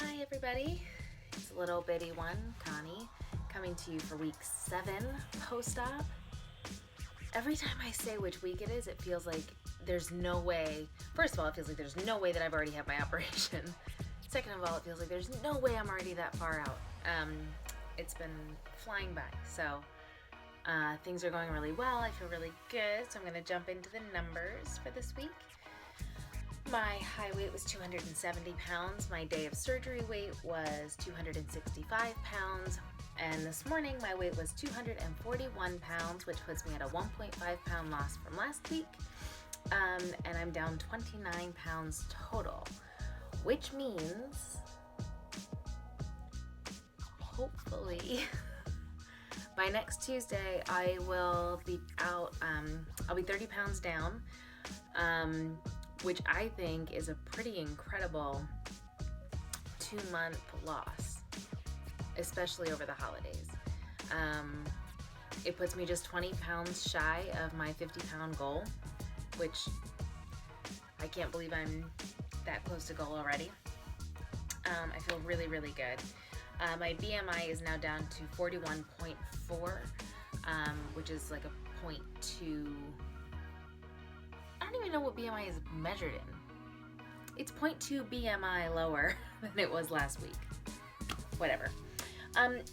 Hi everybody, it's a little bitty one, Connie, coming to you for week 7 post-op. Every time I say which week it is, it feels like there's no way. First of all, it feels like there's no way that I've already had my operation. Second of all, it feels like there's no way I'm already that far out. It's been flying by, so things are going really well. I feel really good, so I'm going to jump into the numbers for this week. My high weight was 270 pounds. My day of surgery weight was 265 pounds. And this morning, my weight was 241 pounds, which puts me at a 1.5 pound loss from last week. And I'm down 29 pounds total, which means hopefully by next Tuesday, I will be out. I'll be 30 pounds down. Which I think is a pretty incredible 2-month loss, especially over the holidays. It puts me just 20 pounds shy of my 50-pound goal, which I can't believe I'm that close to goal already. I feel really, really good. My BMI is now down to 41.4, which is like a 0.2. I don't even know what BMI is measured in. It's 0.2 BMI lower than it was last week. Whatever.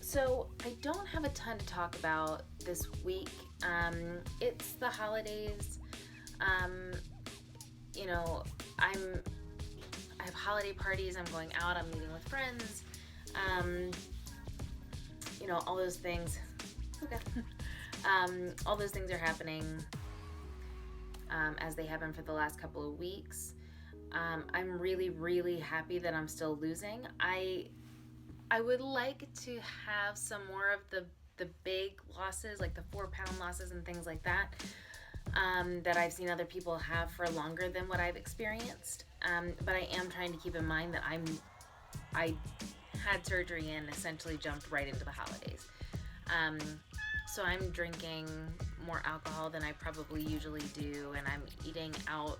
So I don't have a ton to talk about this week. It's the holidays. I have holiday parties. I'm going out. I'm meeting with friends. All those things. Okay. All those things are happening. As they have been for the last couple of weeks. I'm really, really happy that I'm still losing. I would like to have some more of the big losses, like the 4-pound losses and things like that, that I've seen other people have for longer than what I've experienced. But I am trying to keep in mind that I had surgery and essentially jumped right into the holidays. So I'm drinking more alcohol than I probably usually do, and I'm eating out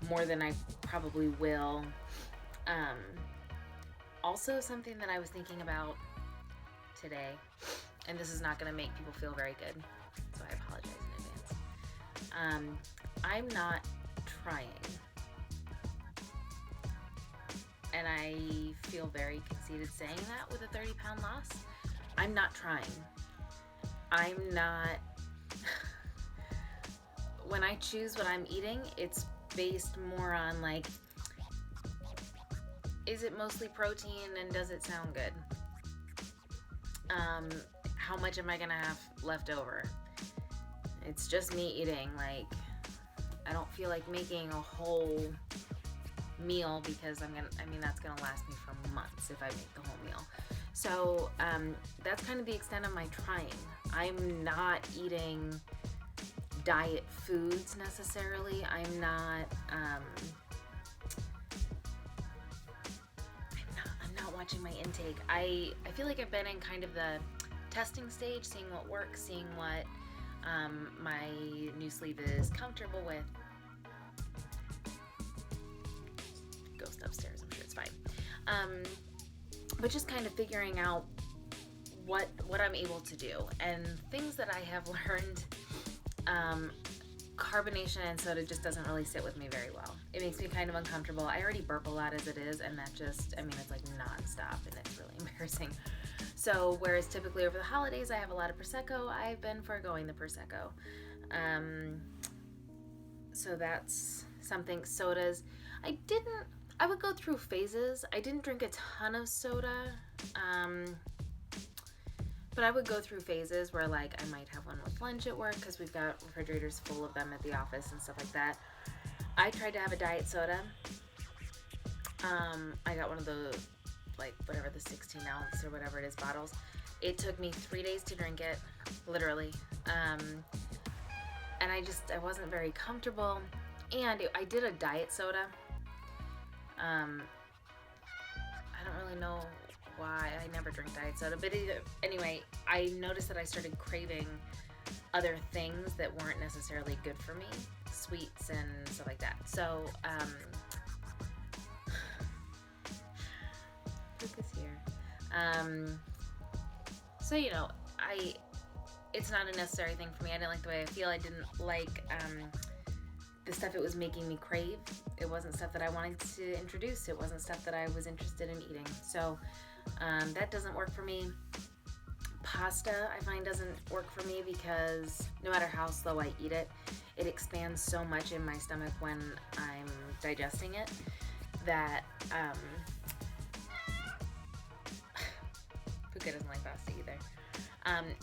more than I probably will. Also, something that I was thinking about today, and this is not going to make people feel very good, so I apologize in advance. I'm not trying, and I feel very conceited saying that with a 30-pound loss. I'm not trying. I'm not, when I choose what I'm eating, it's based more on like, is it mostly protein and does it sound good? How much am I gonna have left over? It's just me eating, like, I don't feel like making a whole meal because that's gonna last me for months if I make the whole meal. So that's kind of the extent of my trying. I'm not eating diet foods necessarily. I'm not watching my intake. I feel like I've been in kind of the testing stage, seeing what works, seeing what my new sleeve is comfortable with. Ghost upstairs, I'm sure it's fine. But just kind of figuring out what I'm able to do. And things that I have learned, carbonation and soda just doesn't really sit with me very well. It makes me kind of uncomfortable. I already burp a lot as it is, and that just, it's like nonstop, and it's really embarrassing. So whereas typically over the holidays I have a lot of Prosecco, I've been foregoing the Prosecco. So that's something. Sodas, I would go through phases. I didn't drink a ton of soda, but I would go through phases where like I might have one with lunch at work because we've got refrigerators full of them at the office and stuff like that. I tried to have a diet soda. I got one of the, like, whatever, the 16 ounce or whatever it is bottles. It took me 3 days to drink it, literally. And I wasn't very comfortable. And I did a diet soda. I don't really know why. I never drink diet soda, but anyway, I noticed that I started craving other things that weren't necessarily good for me, sweets and stuff like that. So So, you know, it's not a necessary thing for me. I didn't like the way I feel. I didn't like the stuff it was making me crave. It wasn't stuff that I wanted to introduce. It wasn't stuff that I was interested in eating. So that doesn't work for me. Pasta, I find, doesn't work for me because no matter how slow I eat it, it expands so much in my stomach when I'm digesting it that Puka doesn't like pasta either.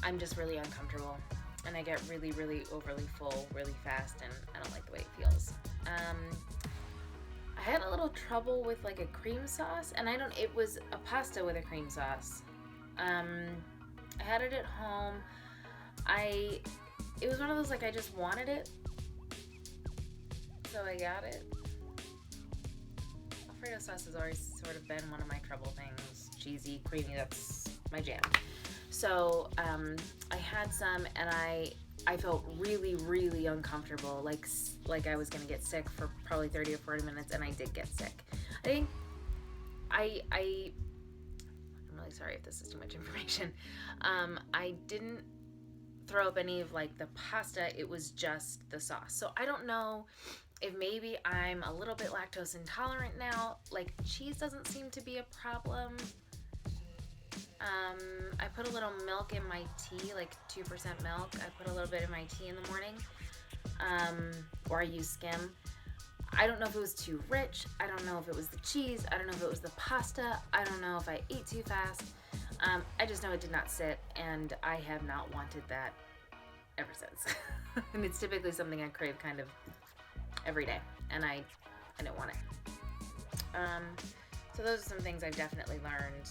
I'm just really uncomfortable, and I get really, really overly full really fast, and I don't like the way it feels. I had a little trouble with like a cream sauce, and it was a pasta with a cream sauce. I had it at home. It was one of those, like, I just wanted it, so I got it. Alfredo sauce has always sort of been one of my trouble things. Cheesy, creamy, that's my jam. So I had some, and I felt really, really uncomfortable, like I was gonna get sick for probably 30 or 40 minutes, and I did get sick. I think I'm really sorry if this is too much information. I didn't throw up any of like the pasta, it was just the sauce. So I don't know if maybe I'm a little bit lactose intolerant now. Like, cheese doesn't seem to be a problem. I put a little milk in my tea, like 2% milk. I put a little bit in my tea in the morning, or I use skim. I don't know if it was too rich. I don't know if it was the cheese. I don't know if it was the pasta. I don't know if I ate too fast. I just know it did not sit, and I have not wanted that ever since. And it's typically something I crave kind of every day, and I didn't want it. So those are some things I've definitely learned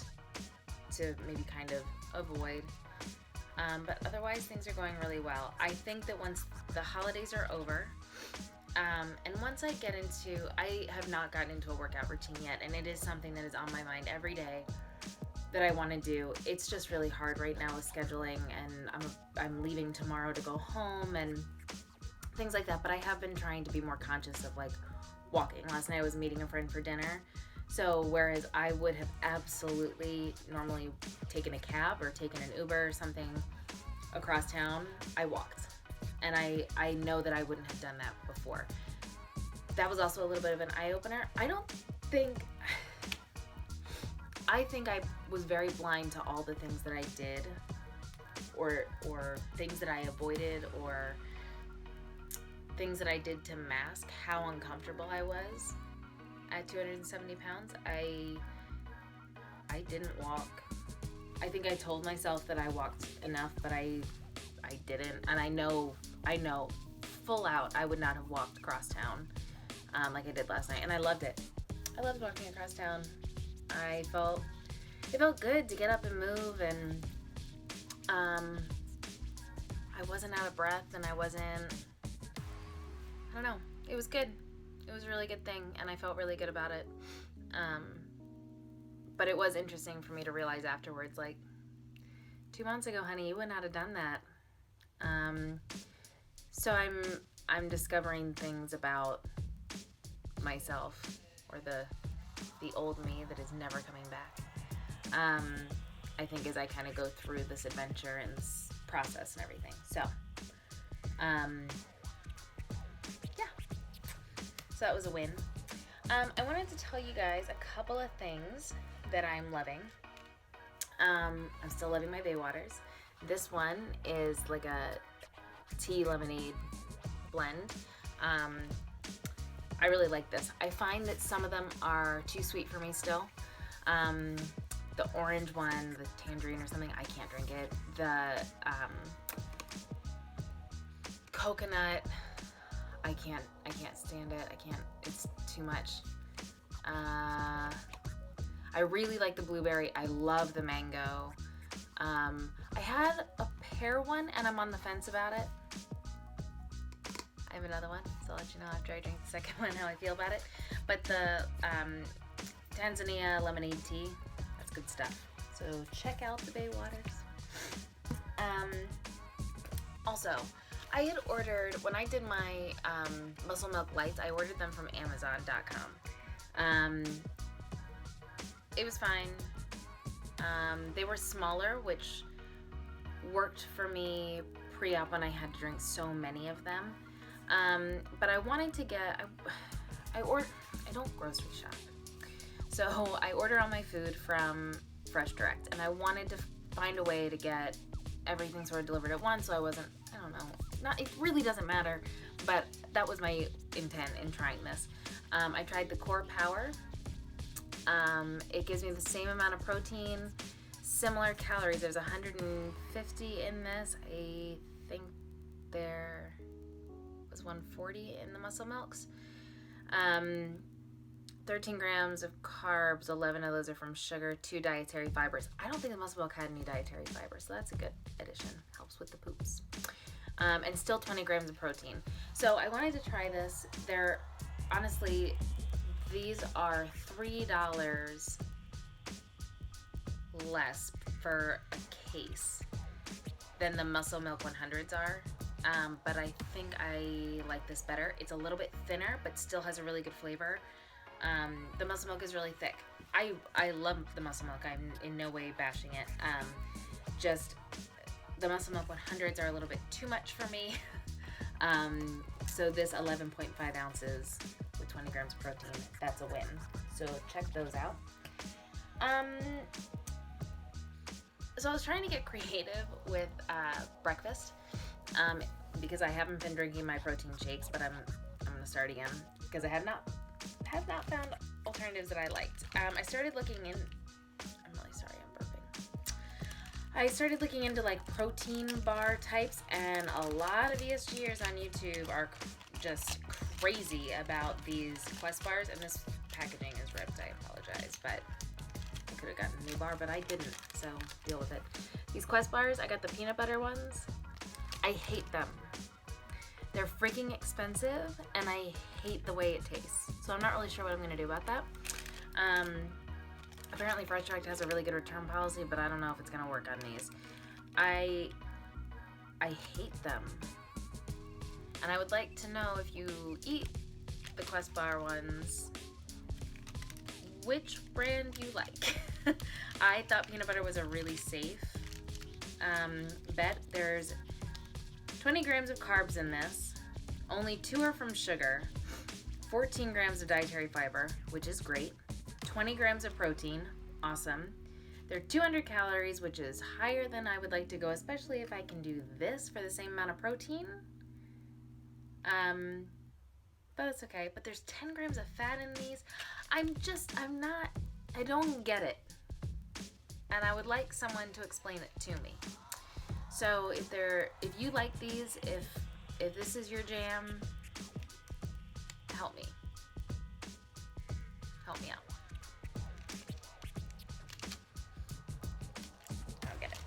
to maybe kind of avoid. But otherwise, things are going really well. I think that once the holidays are over, and once I have not gotten into a workout routine yet, and it is something that is on my mind every day that I want to do. It's just really hard right now with scheduling, and I'm leaving tomorrow to go home and things like that. But I have been trying to be more conscious of like walking. Last night I was meeting a friend for dinner. So whereas I would have absolutely normally taken a cab or taken an Uber or something across town, I walked. And I know that I wouldn't have done that before. That was also a little bit of an eye-opener. I think I was very blind to all the things that I did or things that I avoided or things that I did to mask how uncomfortable I was at 270 pounds. I didn't walk. I think I told myself that I walked enough, but I didn't. And I know full out I would not have walked across town like I did last night. And I loved it. I loved walking across town. It felt good to get up and move, and I wasn't out of breath, and I don't know. It was good. It was a really good thing, and I felt really good about it. But it was interesting for me to realize afterwards, like, 2 months ago, honey, you would not have done that. So I'm discovering things about myself, or the old me that is never coming back. I think as I kind of go through this adventure and this process and everything. So, yeah. So that was a win. I wanted to tell you guys a couple of things that I'm loving. I'm still loving my Bay Waters. This one is like a tea lemonade blend. I really like this. I find that some of them are too sweet for me still. The orange one, the tangerine or something, I can't drink it. The coconut, I can't stand it. It's too much. I really like the blueberry. I love the mango. I had a pear one, and I'm on the fence about it. I have another one, so I'll let you know after I drink the second one how I feel about it. But the Tanzania lemonade tea, that's good stuff. So check out the Bay Waters. Also, I had ordered, when I did my Muscle Milk Lights, I ordered them from Amazon.com. It was fine. They were smaller, which worked for me pre-op when I had to drink so many of them. But I wanted to get, I don't grocery shop. So I order all my food from Fresh Direct, and I wanted to find a way to get everything sort of delivered at once, so I wasn't, I don't know, it really doesn't matter, but that was my intent in trying this. I tried the Core Power. It gives me the same amount of protein, similar calories. There's 150 in this. I think there was 140 in the Muscle Milks. 13 grams of carbs, 11 of those are from sugar, 2 dietary fibers. I don't think the Muscle Milk had any dietary fibers, so that's a good addition. Helps with the poops. And still 20 grams of protein. So I wanted to try this. Honestly, these are $3 less for a case than the Muscle Milk 100s are. But I think I like this better. It's a little bit thinner, but still has a really good flavor. The Muscle Milk is really thick. I love the Muscle Milk. I'm in no way bashing it. Just the Muscle Milk 100s are a little bit too much for me. So this 11.5 ounces with 20 grams of protein, that's a win. So check those out. So I was trying to get creative with breakfast because I haven't been drinking my protein shakes, but I'm gonna start again because I have not found alternatives that I liked. I started looking in. I'm really sorry, I'm burping. I started looking into like protein bar types, and a lot of VSGers on YouTube are just crazy about these Quest bars. And this packaging is ripped. I apologize, but I could have gotten a new bar, but I didn't. So deal with it. These Quest bars, I got the peanut butter ones. I hate them. They're freaking expensive, and I hate the way it tastes. So I'm not really sure what I'm going to do about that. Apparently Fresh Direct has a really good return policy, but I don't know if it's going to work on these. I hate them. And I would like to know, if you eat the Quest Bar ones, which brand you like. I thought peanut butter was a really safe bet. There's 20 grams of carbs in this. Only 2 are from sugar. 14 grams of dietary fiber, which is great. 20 grams of protein, awesome. They're 200 calories, which is higher than I would like to go, especially if I can do this for the same amount of protein. But it's okay. But there's 10 grams of fat in these. I don't get it. And I would like someone to explain it to me. So if you like these, if this is your jam, help me. Help me out. I don't get it.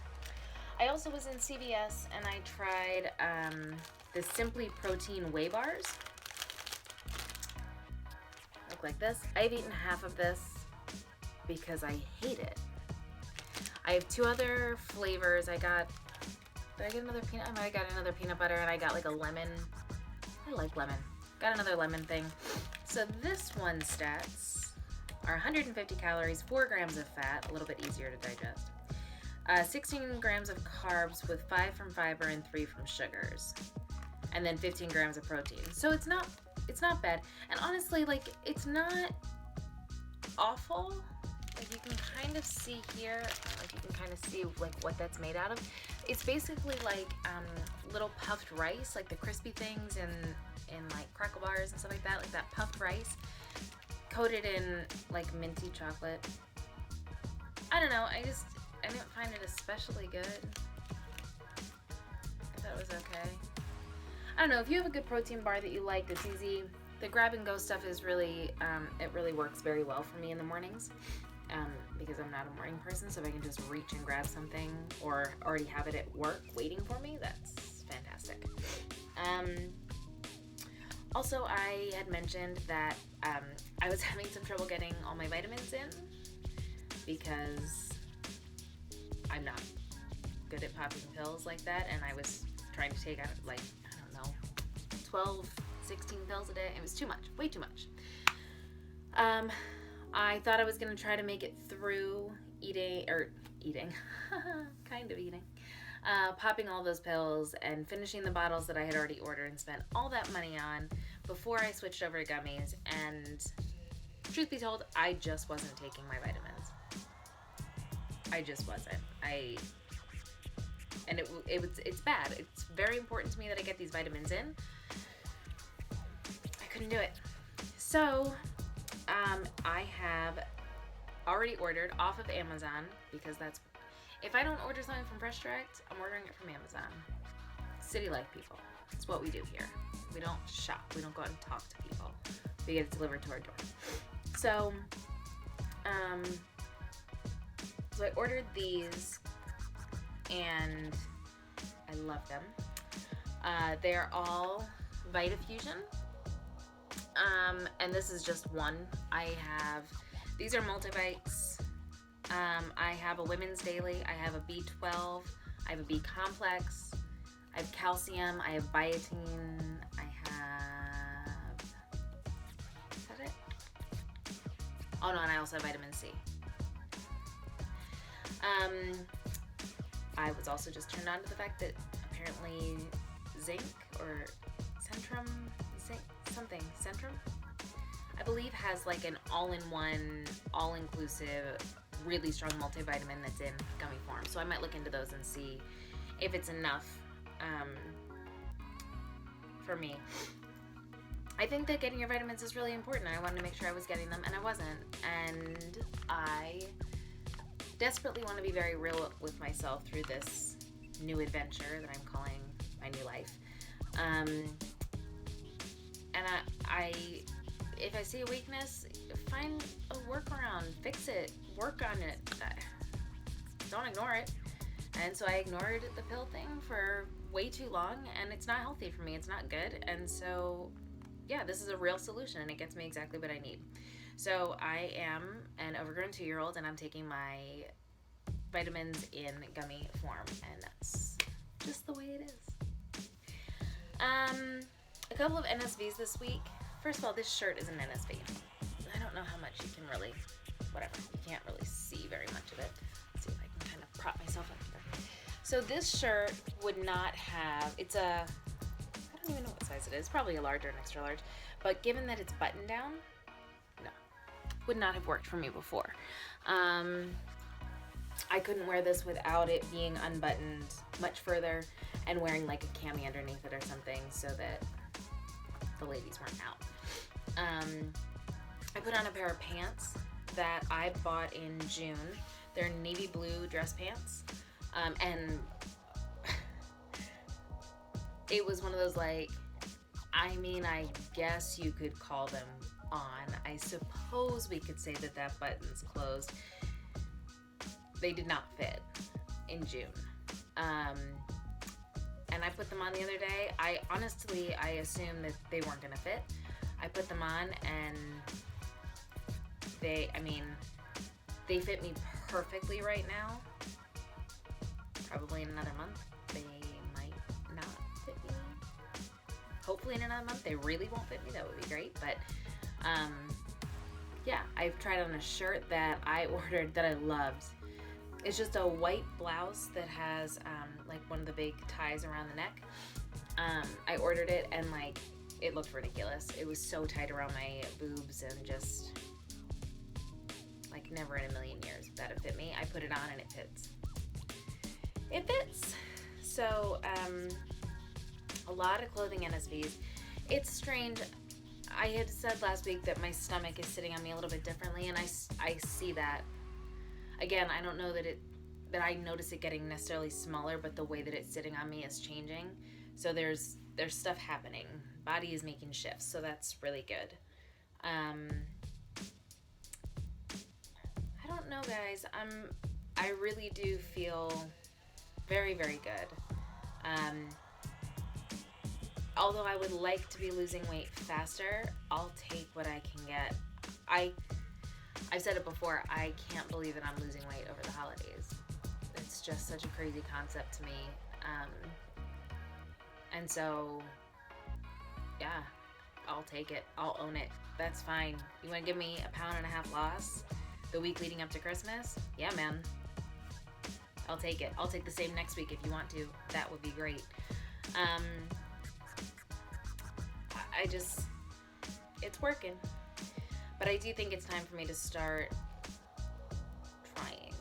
I also was in CVS and I tried the Simply Protein Whey Bars. Look like this. I've eaten half of this because I hate it. I have 2 other flavors. Did I get another peanut? I might have got another peanut butter, and I got like a lemon. I like lemon. Got another lemon thing. So this one's stats are 150 calories, 4 grams of fat, a little bit easier to digest. 16 grams of carbs with 5 from fiber and 3 from sugars. And then 15 grams of protein. So it's not bad. And honestly, like, it's not awful. Like, you can kind of see here, like what that's made out of. It's basically like little puffed rice, like the crispy things in like crackle bars and stuff like that puffed rice coated in like minty chocolate. I don't know, I didn't find it especially good. I thought it was okay. I don't know, if you have a good protein bar that you like, that's easy, the grab and go stuff is really, it really works very well for me in the mornings. Because I'm not a morning person, so if I can just reach and grab something or already have it at work waiting for me, that's fantastic. Also, I had mentioned that I was having some trouble getting all my vitamins in because I'm not good at popping pills like that, and I was trying to take out, like, I don't know, 12, 16 pills a day. It was too much, way too much. I thought I was going to try to make it through eating, kind of eating, popping all those pills and finishing the bottles that I had already ordered and spent all that money on before I switched over to gummies. And truth be told, I just wasn't taking my vitamins. I just wasn't. It's bad. It's very important to me that I get these vitamins in. I couldn't do it. So, I have already ordered off of Amazon, because if I don't order something from Fresh Direct, I'm ordering it from Amazon. City life, people. It's what we do here. We don't shop. We don't go out and talk to people. We get it delivered to our door. So I ordered these, and I love them. They're all Vitafusion. And this is just one. These are multivites. I have a women's daily. I have a B12. I have a B complex. I have calcium. I have biotin. Is that it? Oh no, and I also have vitamin C. I was also just turned on to the fact that apparently zinc or Centrum, I believe, has like an all-in-one, all-inclusive, really strong multivitamin that's in gummy form. So I might look into those and see if it's enough for me. I think that getting your vitamins is really important. I wanted to make sure I was getting them, and I wasn't. And I desperately want to be very real with myself through this new adventure that I'm calling my new life. And if I see a weakness, find a workaround, fix it, work on it. Don't ignore it. And so I ignored the pill thing for way too long, and it's not healthy for me. It's not good. And so, yeah, this is a real solution, and it gets me exactly what I need. So I am an overgrown 2-year-old, and I'm taking my vitamins in gummy form, and that's just the way it is. A couple of NSVs this week. First of all, this shirt is an NSV. I don't know how much you can really, whatever. You can't really see very much of it. Let's see if I can kind of prop myself up here. So this shirt would not have, I don't even know what size it is. Probably a large or an extra large. But given that it's buttoned down, no, would not have worked for me before. I couldn't wear this without it being unbuttoned much further and wearing like a cami underneath it or something so that the ladies weren't out. I put on a pair of pants that I bought in June. They're navy blue dress pants. And it was one of those I guess you could call them on. I suppose we could say that button's closed. They did not fit in June. And I put them on the other day. I assumed that they weren't gonna fit. I put them on, and they fit me perfectly right now. Probably in another month, they might not fit me. Hopefully in another month, they really won't fit me. That would be great. But, yeah, I've tried on a shirt that I ordered that I loved. It's just a white blouse that has one of the big ties around the neck. I ordered it, and it looked ridiculous. It was so tight around my boobs, and just never in a million years that it fit me. I put it on, and it fits. It fits. So a lot of clothing NSVs. It's strange. I had said last week that my stomach is sitting on me a little bit differently, and I see that. Again, I don't know that I notice it getting necessarily smaller, but the way that it's sitting on me is changing. So there's stuff happening. Body is making shifts, so that's really good. I don't know, guys. I really do feel very, very good. Although I would like to be losing weight faster, I'll take what I can get. I've said it before, I can't believe that I'm losing weight over the holidays. It's just such a crazy concept to me. And so, yeah, I'll take it. I'll own it. That's fine. You want to give me a 1.5 pound loss the week leading up to Christmas? Yeah, man. I'll take it. I'll take the same next week if you want to. That would be great. I just, it's working. But I do think it's time for me to start trying.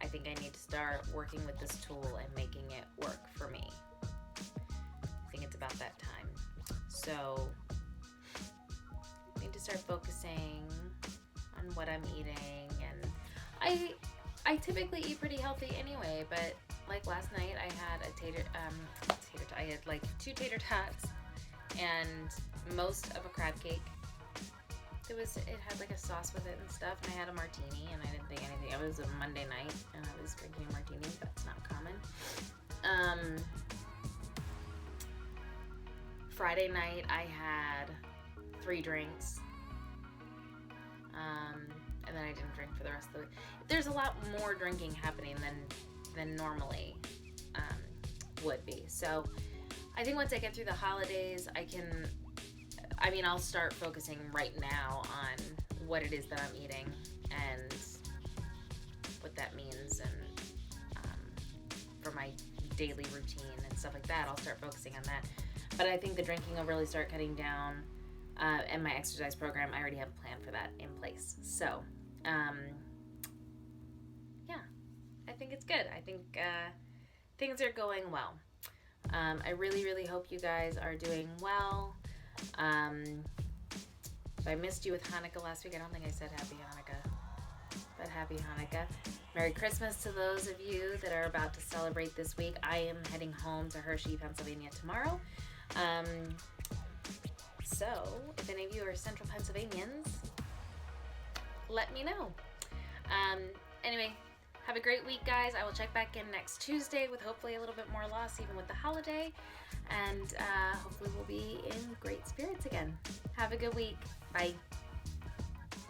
I think I need to start working with this tool and making it work for me. I think it's about that time. So I need to start focusing on what I'm eating, and I typically eat pretty healthy anyway, but like last night I had I had like 2 tater tots and most of a crab cake. It had like a sauce with it and stuff, and I had a martini, and I didn't think anything. It was a Monday night, and I was drinking a martini. That's not common. Friday night, I had 3 drinks, and then I didn't drink for the rest of the week. There's a lot more drinking happening than normally would be. So I think once I get through the holidays, I'll start focusing right now on what it is that I'm eating and what that means, and for my daily routine and stuff like that, I'll start focusing on that. But I think the drinking will really start cutting down, and my exercise program, I already have a plan for that in place. So, yeah, I think it's good. I think things are going well. I really, really hope you guys are doing well. If I missed you with Hanukkah last week, I don't think I said Happy Hanukkah, but Happy Hanukkah. Merry Christmas to those of you that are about to celebrate this week. I am heading home to Hershey, Pennsylvania tomorrow. So if any of you are Central Pennsylvanians, let me know. Anyway, have a great week, guys. I will check back in next Tuesday with hopefully a little bit more loss, even with the holiday. And hopefully we'll be in great spirits again. Have a good week. Bye.